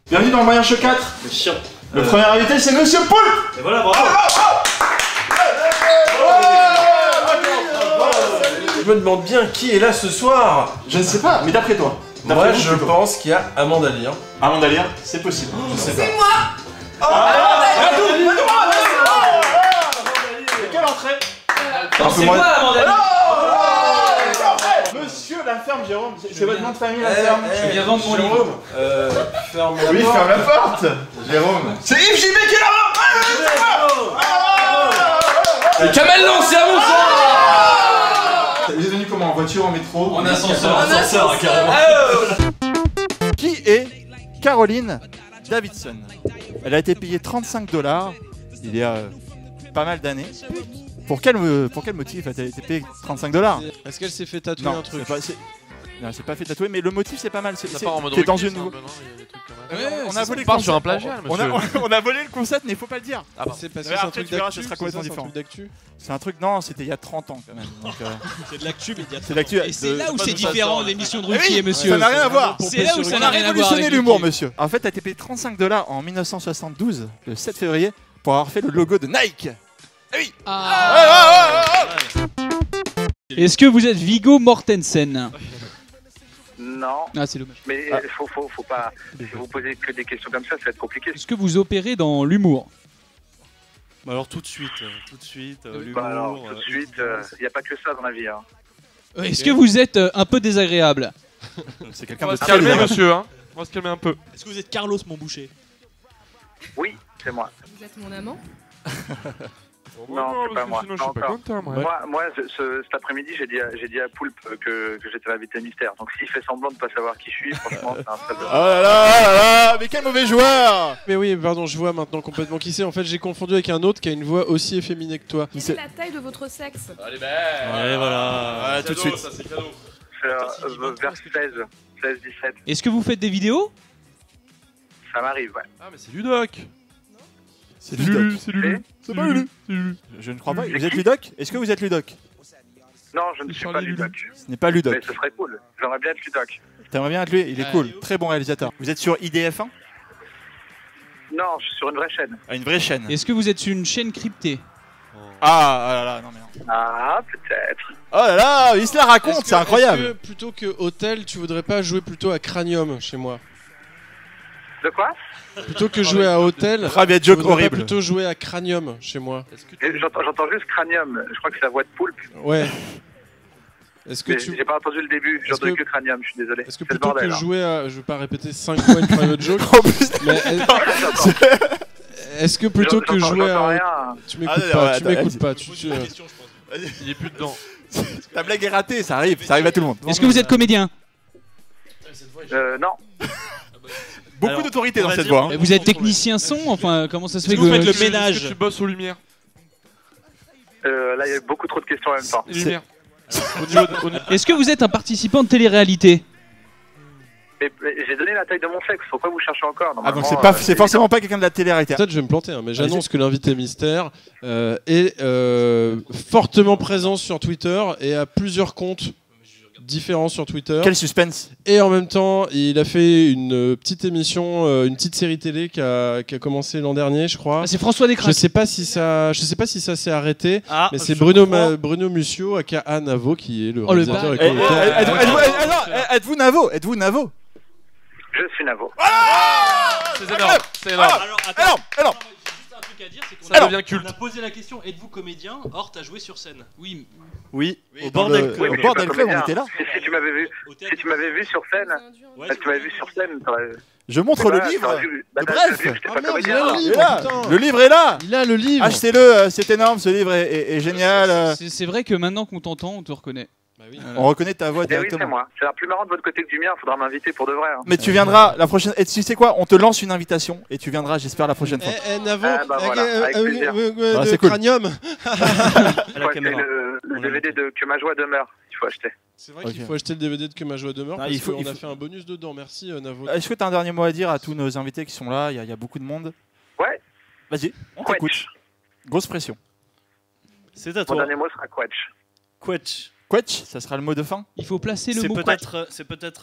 Bienvenue dans le Moyen Show 4. Le chien. Le premier invité, c'est Monsieur Poulpe. Et voilà, bravo. Je me demande bien qui est là ce soir. Je ne sais pas, mais d'après toi. Moi, je pense qu'il y a Amanda Lear. Amanda Lear, c'est possible. Je sais pas. C'est moi. Et quelle entrée? C'est moi, Amanda Lear. Monsieur la ferme, Jérôme. C'est votre nom de famille, la ferme? Je viens vendre mon livre. Ferme la Oui, porte. ferme la porte. Jérôme. C'est Yves JB qui est là-bas. C'est Kamel Lance, c'est à mon sang. Vous êtes venu comment? En voiture, en métro? En ascenseur, carrément. Qui est Caroline Davidson? Elle a été payée 35 $ il y a pas mal d'années. Pour quel motif a-t-elle été payée 35 $? Est-ce qu'elle s'est fait tatouer Non, un truc? non, c'est pas fait tatouer, mais le motif c'est pas mal. C'est part en mode t'es dans Ruki, une. ça, un peu, non? Il y a des trucs comme ça. Ouais, On a volé le part concept. sur un plagiat, monsieur. On a volé le concept, mais il faut pas le dire. Ah bah. C'est parce que Mais c'est un après, truc tu verras, d'actu, ce sera c'est complètement ça, c'est un différent. truc d'actu. C'est un truc, non, c'était il y a 30 ans quand même. Donc, C'est de l'actu, mais il y a c'est l'actu. Et c'est là où pas c'est de façon, différent là. de l'émission de Eh oui, Ruquier, monsieur. ça n'a rien à voir. C'est là où ça n'a rien à voir. Révolutionner avec l'humour, Ruquier. monsieur. En fait, t'as été payé 35 $ en 1972, le 7 février, pour avoir fait le logo de Nike. Est-ce que vous êtes Viggo Mortensen? Non, Ah, c'est dommage. mais faut pas. Si vous posez que des questions comme ça va être compliqué. Est-ce que vous opérez dans l'humour? Bah alors tout de suite, l'humour. Bah alors, tout de suite, il n'y a pas que ça dans la vie. Hein. Est-ce que vous êtes un peu désagréable? C'est On quelqu'un va de se très calmer, désagréable. monsieur, hein. On va se calmer un peu. Est-ce que vous êtes Carlos Montboucher? Oui, c'est moi. Vous êtes mon amant? Non, c'est pas moi. Sinon, je Pas suis pas encore. content, moi. Moi cet après-midi, j'ai dit à Poulpe que j'étais l'invité mystère. Donc s'il fait semblant de pas savoir qui je suis, franchement, c'est un très Oh là là, oh là là, mais quel mauvais joueur! Mais oui, pardon, je vois maintenant complètement qui c'est. En fait, j'ai confondu avec un autre qui a une voix aussi efféminée que toi. Quelle est la taille de votre sexe? Allez, Ouais, voilà. Voilà, tout de suite. Ça, c'est cadeau. vers 16, 17. Est-ce que vous faites des vidéos? Ça m'arrive, ouais. Ah, mais c'est Ludoc. C'est Ludoc. C'est Lulu. C'est pas Lulu. Je ne crois pas. Vous êtes Ludoc? Est-ce que vous êtes Ludoc? Non, je ne suis pas Ludoc. Ce n'est pas Ludoc. Mais ce serait cool. J'aimerais bien être Ludoc. T'aimerais bien être lui? Il est cool. Très bon réalisateur. Vous êtes sur IDF1? Non, je suis sur une vraie chaîne. Ah, une vraie chaîne. Est-ce que vous êtes sur une chaîne cryptée? Ah là là, non mais non. Ah, peut-être. Oh là là, il se la raconte, Est-ce que- c'est incroyable. Est-ce que plutôt que Hôtel, tu voudrais pas jouer plutôt à Cranium chez moi? De quoi? Plutôt que jouer à Hôtel, Très bien, tu joke voudrais pas horrible. plutôt jouer à Cranium chez moi? Est-ce que Et J'entends juste Cranium. Je crois que c'est la voix de Poulpe. Ouais. Est-ce que Mais tu... j'ai pas entendu le début. J'ai Est-ce entendu que- que Cranium, je suis désolé. Est-ce que C'est le plutôt bordel, que hein. jouer à... Je vais pas répéter 5 fois une private joke, En plus, mais est-ce que plutôt que J'entends jouer à... rien. Tu m'écoutes Ah, pas, ouais, tu attends, m'écoutes pas. Tu... il est plus dedans. ta blague est ratée, ça arrive à tout le monde. Est-ce que vous êtes comédien? Non. Beaucoup Alors, d'autorité dans on va cette dire- voix. hein. Vous êtes technicien son? Enfin, comment ça se fait Est-ce que vous faites le Est-ce que ménage? tu bosses aux lumières? Là, il y a beaucoup trop de questions en même temps. Les lumières. Est-ce que vous êtes un participant de télé-réalité? Mais j'ai donné la taille de mon sexe. Pourquoi vous cherchez encore? Ah donc Normalement, c'est forcément pas quelqu'un de la télé-réalité. Peut-être je vais me planter, hein, mais j'annonce que l'invité mystère est fortement présent sur Twitter et a plusieurs comptes différents sur Twitter. Quel suspense. Et en même temps, il a fait une petite émission, une petite série télé qui a commencé l'an dernier, je crois. Ah, c'est François Je Descraques. sais pas si ça s'est arrêté, Ah, mais c'est je Bruno crois. Bruno Muccio aka Navo qui est le Oh, le réalisateur et bâtard. producteur. Êtes-vous Navo? Êtes-vous Navo? Je suis Navo. C'est énorme. C'est énorme. Alors, attends. Alors, Juste un truc à dire, c'est qu'on Ça devient culte. on a posé la question, êtes-vous comédien? Or, t'as joué sur scène. Oui. oui, Au Bordel Club. Au mais Bordel je suis Club, pas on était là. comédien. Si tu m'avais vu, Hôtel, si tu m'avais vu sur scène, Ouais, si tu m'avais vu sur scène, t'aurais. Je montre Voilà, le livre. t'aurais vu. Bah, Le t'as bref. vu que j'étais Ah pas merde, comédien. il a le Il est livre, là. putain. Le livre est là. Il a le livre. Achetez-le, c'est énorme, ce livre est génial. C'est vrai que maintenant qu'on t'entend, on te reconnaît. Bah oui. On reconnaît ta voix Eh oui, c'est directement. moi. C'est plus marrant de votre côté que du mien. Faudra m'inviter pour de vrai. Hein. Mais tu viendras la prochaine. Et tu sais quoi? On te lance une invitation et tu viendras, j'espère, la prochaine fois. Navo, Ah, bah voilà, avec plaisir. Ah, de c'est cool. Cranium. À Il la faut acheter caméra. le DVD de Que ma joie demeure. Il faut acheter. C'est vrai Ok. qu'il faut acheter le DVD de Que ma joie demeure Ah, parce il faut- qu'on il a faut- fait un bonus dedans. Merci Navo. Est-ce que tu as un dernier mot à dire à tous nos invités qui sont là? Il y a beaucoup de monde. Ouais. Vas-y, on t'écoute. Quetch. Grosse pression. C'est à Mon toi. dernier mot sera Quetch. Quetch. Quetch, ça sera le mot de fin. Il faut placer le C'est mot. peut-être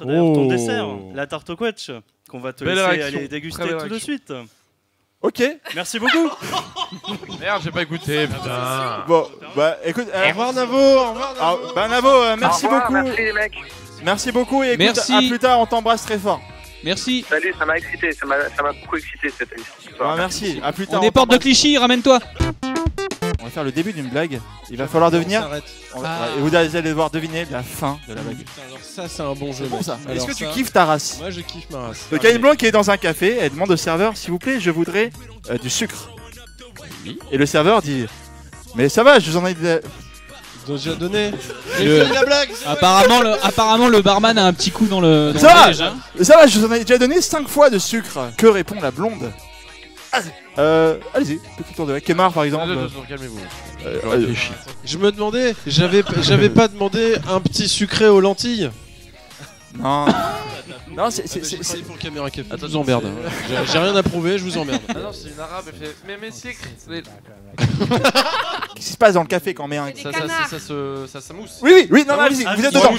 d'ailleurs ton Oh. dessert, la tarte au quetch, qu'on va te Belle laisser réaction. aller déguster Très belle tout de réaction. suite. Ok. Merci beaucoup. Merde, j'ai pas écouté, putain. Bon, bah écoute. Au revoir Navo, au revoir Ah, Navo. bah Navo, merci Au revoir, beaucoup. Merci les mecs. Merci beaucoup et écoute, Merci. à plus tard, on t'embrasse très fort. Merci. Salut, ça m'a excité, ça m'a beaucoup excité cette histoire. Ah, merci, à plus tard. On est porte de t'embrasse. Clichy, ramène-toi. On va faire le début d'une blague. Il va falloir devenir. On s'arrête. Et vous allez devoir deviner la fin de la blague. Putain, alors ça c'est un bon jeu. Bon mec. ça. Alors Est-ce que tu ça, kiffes ta race? Moi je kiffe ma race. Donc il y a une blonde qui est dans un café, elle demande au serveur, s'il vous plaît, je voudrais du sucre. Et le serveur dit, mais ça va, je vous en ai... Ils ont déjà donné. J'ai Le- fait la blague. Apparemment, le barman a un petit coup dans le Ça va, neige, hein. ça va, je vous en ai déjà donné 5 fois de sucre. Que répond la blonde? Allez-y, petit tour de Kemar par exemple. Calmez-vous. Je réfléchis. Je me demandais, j'avais pas demandé un petit sucré aux lentilles. Non. Non, c'est... C'est pour caméra café. Attends, Je vous emmerde. J'ai rien à prouver, je vous emmerde. Ah non, c'est une arabe, elle fait. Mais sucre. Qu'est-ce qui se passe dans le café quand on met un... Des canards. Ça mousse. Oui, non, allez-y, vous êtes dedans.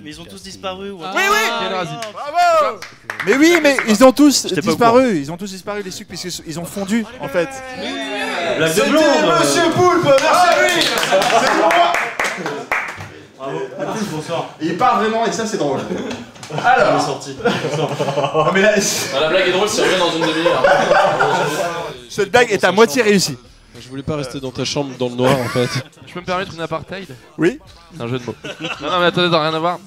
Mais ils ont tous disparu. Ah. Oui, Quel rasi. Bravo. Mais oui, mais ils ont tous J'étais pas au disparu. Ils ont tous disparu les sucres puisqu'ils ont fondu en fait. Blague de blonde. Monsieur Poulpe, merci à lui. Bonsoir. Il part vraiment et ça c'est drôle. On est Alors, sorti. mais là, La blague est drôle, c'est revient dans une demi-heure. cette blague est à moitié réussie. Je voulais pas rester dans ta chambre dans le noir en fait. Je peux me permettre une apartheid? Oui. C'est un jeu de mots. Non, mais attendez, rien à voir.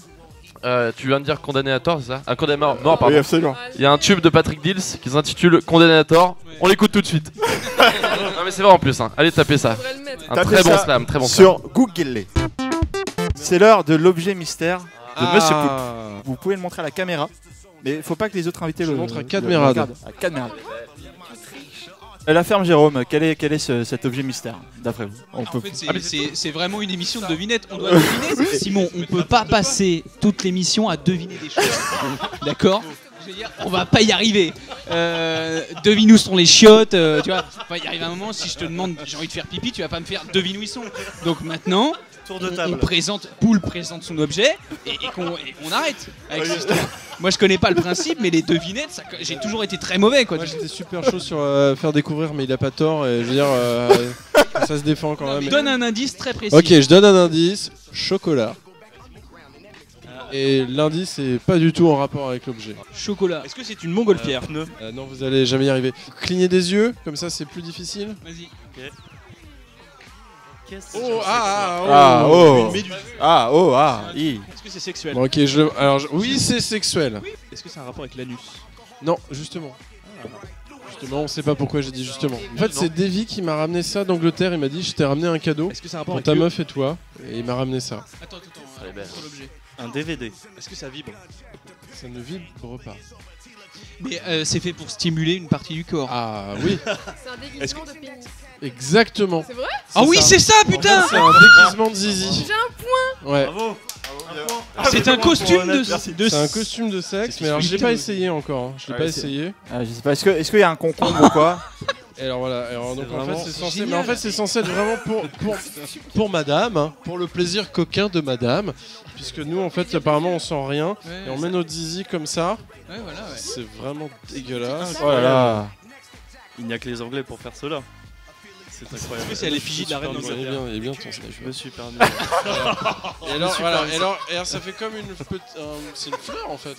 Tu viens de dire condamné à tort, c'est ça? Un condamné mort, Oui, pardon. absolument. Il y a un tube de Patrick Dills qui s'intitule Condamné à tort. On l'écoute tout de suite. Non, mais c'est vrai en plus, hein. Allez, tapez ça. Faudrait le mettre. Un Tapez très bon ça slam, très bon slam. Sur Google. C'est l'heure de l'objet mystère de Monsieur Poulpe. Vous pouvez le montrer à la caméra, mais faut pas que les autres invités Je le montre à le Cadmerade. regardent. À Cadmerade. La ferme Jérôme, quel est cet objet mystère d'après vous? En fait, c'est vraiment une émission de devinette. On doit deviner. Simon, on peut pas passer toute l'émission à deviner des choses. D'accord? Je veux dire, on va pas y arriver. Devine où sont les chiottes. Tu vois, enfin, il arrive un moment, si je te demande, j'ai envie de faire pipi, tu vas pas me faire devine où ils sont. Donc maintenant, Tour de on table. Poul présente son objet et qu'on arrête avec cette histoire. Moi, je connais pas le principe, mais les devinettes, j'ai toujours été très mauvais, quoi. Moi j'étais super chaud sur faire découvrir, mais il a pas tort. Et je veux dire, ça se défend quand même. Donne un indice très précis. Ok, je donne un indice chocolat. Et l'indice est pas du tout en rapport avec l'objet. Chocolat. Est-ce que c'est une montgolfière? Pneu. Non, vous allez jamais y arriver. Clignez des yeux, comme ça c'est plus difficile. Vas-y. Qu'est-ce que Oh, Est-ce que c'est sexuel? Bon, ok, oui, c'est sexuel. Est-ce que c'est un rapport avec l'anus? Non, justement. Justement, on sait pas pourquoi j'ai dit justement. En fait, c'est Davy qui m'a ramené ça d'Angleterre. Il m'a dit, je t'ai ramené un cadeau Est-ce que c'est un rapport pour avec ta meuf et toi. Et il m'a ramené ça. Attends, Elle est belle. sur l'objet. Un DVD. Est-ce que ça vibre? Ça ne vibre pas. Mais c'est fait pour stimuler une partie du corps. Ah oui, C'est un déguisement de pénis. exactement. C'est vrai? Ah oui, ça. c'est ça, putain. En fait, c'est un déguisement de zizi. J'ai un Ouais. Bravo. C'est un costume de C'est un costume de sexe, mais alors je l'ai pas essayé encore. Hein. Je l'ai Ouais, pas c'est- essayé. Je sais pas, est-ce qu'il y a un concombre ou quoi? Et alors voilà, alors, donc en fait vraiment c'est censé, génial. mais en fait c'est censé être vraiment pour madame, hein, pour le plaisir coquin de madame, puisque nous en fait apparemment on sent rien et on met notre zizi comme ça. Ouais, voilà, ouais. C'est vraiment dégueulasse. Oh là là. Il n'y a que les Anglais pour faire cela. C'est incroyable. Est-ce que c'est à l'effigie de la reine Il est d'Angleterre? bien, il est bien ton Je sniper. me suis permis. Et alors voilà, et alors ça fait comme une petite, c'est une fleur en fait.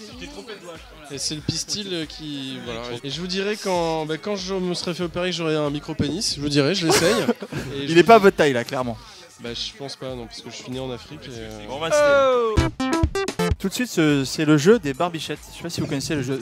Et c'est le pistil qui voilà. Et je vous dirai quand je me serai fait opérer que j'aurai un micro pénis, je vous dirai, je l'essaye. Et Il est pas à votre taille là, clairement. Bah je pense pas non parce que je suis né en Afrique et Bon, bah, c'était- Tout de suite, c'est le jeu des barbichettes. Je sais pas si vous connaissez le jeu.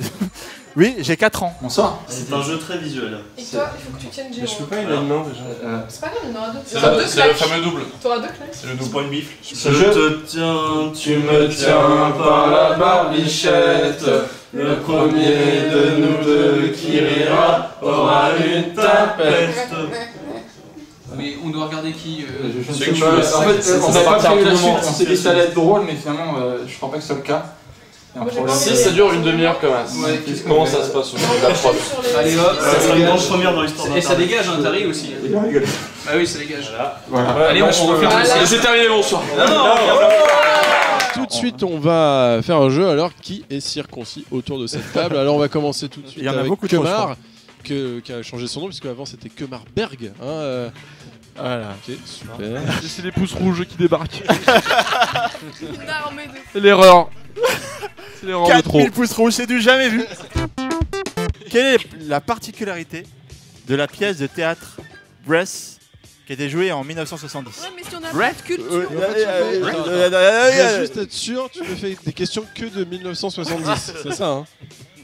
Oui, j'ai 4 ans. Bonsoir. C'est un jeu très visuel. Et toi, il faut que tu tiennes Jérôme. pas, il a une main déjà. C'est pas grave, il y en aura d'autres. C'est le fameux double. T'auras deux claques. C'est le double point de bifle. Ce Je jeu- te tiens, tu me tiens par la barbichette. Le premier de nous deux qui rira aura une tapette. Mais on doit regarder qui Je sais pas, en fait, ça on va n'a pas partir prévu à la tout suite. moment. On s'est dit que ça allait être drôle, mais finalement, je crois pas que ce soit le cas. Si ça dure une demi-heure comme ça. Comment ça se passe au niveau de la prod? Allez hop, Ça sera une grande première dans l'histoire. et ça dégage, hein, t'arrives aussi. Ah oui, ça dégage. Voilà. Allez, on refait un Et c'est terminé, bonsoir. Tout de suite, on va faire un jeu. Alors, qui est circoncis autour de cette table? Alors, on va commencer tout de suite Il y en a avec beaucoup trop, je Kemar, qui a changé son nom, puisque avant c'était Kemar Berg. Hein, Voilà. ok, super. C'est les pouces rouges qui débarquent. Une armée de. C'est l'erreur. C'est l'erreur de trop. 4000 pouces rouges, c'est du jamais vu. Quelle est la particularité de la pièce de théâtre Breath qui a été jouée en 1970? Ouais, mais si on a pas de culture. Je veux juste être sûr, tu me fais des questions que de 1970. C'est ça, hein?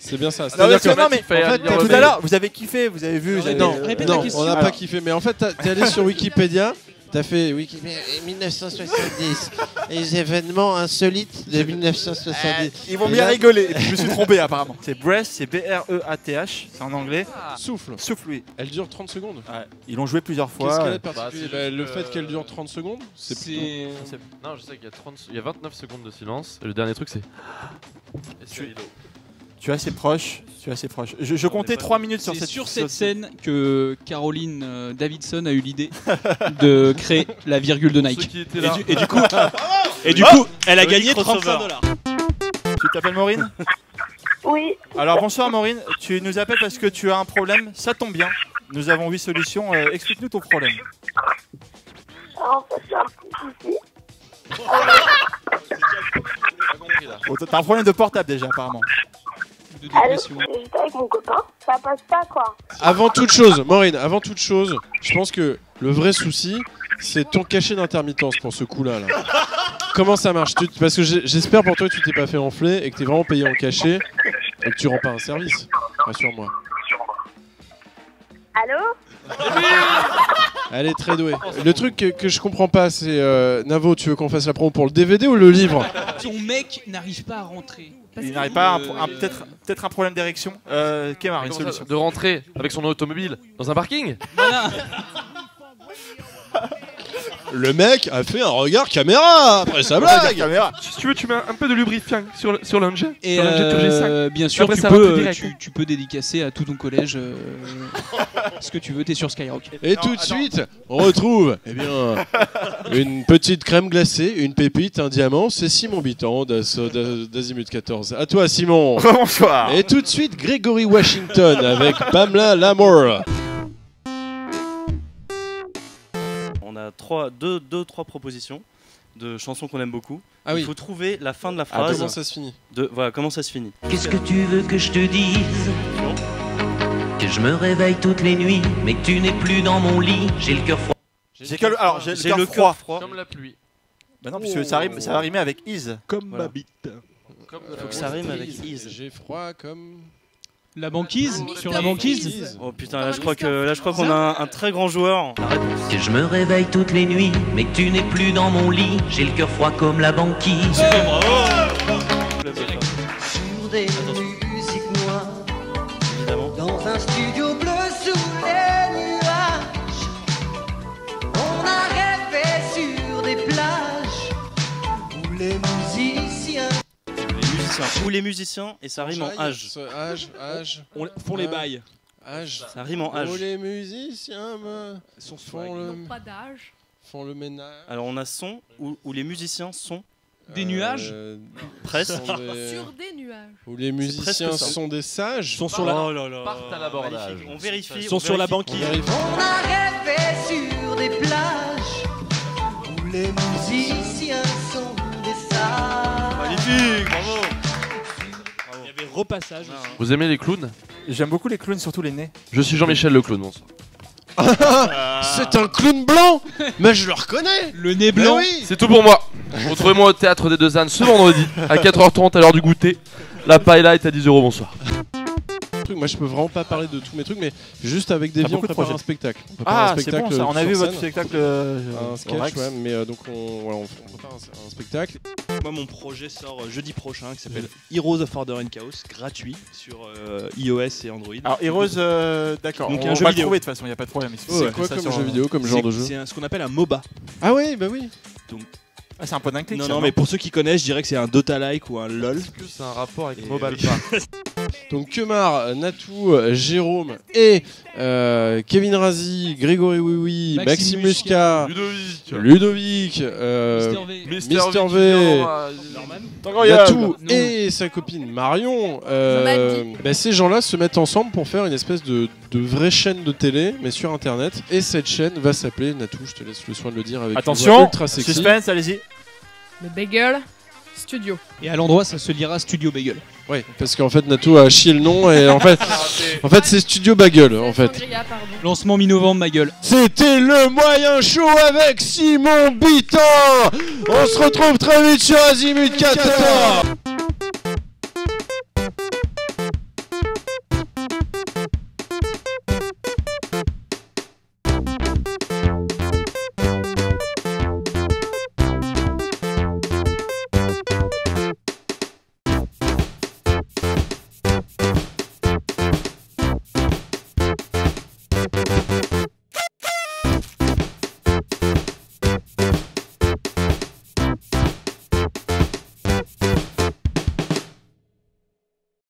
C'est bien ça. Non, C'est-à-dire mais, que non, mais fallait en fait, dire tout à l'heure, vous avez kiffé, vous avez vu. non, Répète la non, question. on n'a pas Alors. kiffé. Mais en fait, t'es allé sur Wikipédia, t'as fait Wikipédia 1970. Les événements insolites de 1970. Ils vont bien rigoler. Et puis, je me suis trompé apparemment. C'est Breath, c'est B-R-E-A-T-H, c'est en anglais. Souffle. Souffle, oui. Elle dure 30 secondes. Ouais. Ils l'ont joué plusieurs Qu'est-ce fois. qu'elle est de particulier? Bah, c'est Le juste, fait qu'elle dure 30 secondes, c'est plutôt... Non, je sais qu'il y a 29 secondes de silence. Et le dernier truc, c'est. Et c'est rideau. Tu es assez proche. Tu es assez proche. Je comptais 3 minutes sur C'est cette sur cette scène que Caroline Davidson a eu l'idée de créer la virgule de Ceux Nike. qui étaient là. Et du coup, elle a gagné crossover. 35 $. Tu t'appelles Maureen? Oui, Alors bonsoir Maureen, tu nous appelles parce que tu as un problème, ça tombe bien. Nous avons 8 solutions, explique-nous ton problème. en fait, j'ai un petit souci. Oh, t'as un problème de portable déjà apparemment. De Allô, dépression. j'étais avec mon copain, ça passe pas quoi. Avant toute chose, Maureen, avant toute chose, je pense que le vrai souci, c'est ton cachet d'intermittence pour ce coup-là. Là. Comment ça marche? Parce que j'espère pour toi que tu t'es pas fait enfler et que t'es vraiment payé en cachet et que tu rends pas un service. Rassure-moi. Allô? Elle est très douée. Le truc que je comprends pas, c'est Navo, tu veux qu'on fasse la promo pour le DVD ou le livre? Ton mec n'arrive pas à rentrer. Il n'arrive pas à peut-être un problème d'érection. Kemar, une Comment ça, solution. de rentrer avec son automobile dans un parking? Voilà. Le mec a fait un regard caméra après sa blague. Caméra. Si tu veux, tu mets un peu de lubrifiant sur l'engin. Et sur l'engin Turgis 5. bien sûr, Après, tu ça rentre peux, direct. tu peux dédicacer à tout ton collège ce que tu veux, t'es sur Skyrock. Et tout de suite, on retrouve une petite crème glacée, une pépite, un diamant. C'est Simon Bitan d'Azimut 14. À toi, Simon. Bonsoir. Et tout de suite, Gregory Washington avec Pamela Lamour. On a deux, trois propositions de chansons qu'on aime beaucoup. Ah oui. Il faut trouver la fin de la Ah, phrase. comment ça se finit? Voilà, comment ça se finit. Qu'est-ce que tu veux que je te dise? Que je me réveille toutes les nuits, mais que tu n'es plus dans mon lit. J'ai le cœur froid. J'ai le cœur cœur froid. Comme la pluie. Bah non, puisque ça va rimer avec is. Comme Voilà. ma bite. Faut que ça rime avec is. J'ai froid comme... La banquise? Sur la banquise? Oh putain, là je crois qu'on a un très grand joueur. Que je me réveille toutes les nuits, mais que tu n'es plus dans mon lit. J'ai le cœur froid comme la banquise. Sur des musiques noires, Évidemment. dans un studio bleu sous les nuages, on a rêvé sur des plages où les musiciens. Ou les musiciens, et ça rime en âge. Âge. On font les bails. Âge. Ça rime en âge. Oh, les musiciens font le ménage. Alors on a son où les musiciens sont Des nuages? presque. Sur des nuages. Où les musiciens presque ça. sont des sages. Sont sur la, Oh là là. Partent à l'abordage. Magnifique. On vérifie. sont on sur la vérifie. banquise. On a rêvé sur des plages où les musiciens sont des sages. Magnifique, bravo. Il y avait repassage. Vous aimez les clowns? J'aime beaucoup les clowns, surtout les nez. Je suis Jean-Michel le clown, bonsoir. C'est un clown blanc. Mais je le reconnais. Le nez Mais blanc? oui. C'est tout pour moi. Retrouvez-moi au Théâtre des Deux Ânes ce vendredi à 4h30 à l'heure du goûter. La paella est à 10 €, bonsoir. Moi je peux vraiment pas parler de tous mes trucs, mais juste avec des T'as vies on beaucoup de prépare projets. un spectacle. On prépare Ah, un c'est spectacle bon ça. On a sur vu votre scène. spectacle. Un au sketch, Rex. ouais, mais donc on prépare un spectacle. Moi, mon projet sort jeudi prochain qui s'appelle Heroes of Order and Chaos, gratuit sur iOS et Android. Alors Heroes, d'accord. Donc, On un jeu va le vidéo. trouver de toute façon. Il y a pas de problème. C'est quoi comme jeu vidéo, comme genre de jeu? C'est ce qu'on appelle un MOBA. Ah oui, bah oui. Ah, c'est un point d'un clic. Non, ça, non, mais pour ceux qui connaissent, je dirais que c'est un Dota-like ou un LOL. Est-ce que c'est un rapport avec Et- Mobile Park? Donc Kemar, Natou, Jérôme et Kevin Razi, Grégory Wiwi, Maxime Muscat, Ludovic, Mister V, Natou et sa copine Marion. Ces gens-là se mettent ensemble pour faire une espèce de vraie chaîne de télé, mais sur internet. Et cette chaîne va s'appeler, Natou, je te laisse le soin de le dire avec une voix attention, ultra sexy. suspense, allez-y. Le Bagel Studio. Et à l'endroit, ça se lira Studio Bagel. Oui, parce qu'en fait Natou a chié le nom et en fait c'est Studio Bagel en fait. Lancement mi-novembre, ma gueule. C'était le moyen show avec Simon Bitan. On se retrouve très vite sur Azimut 14.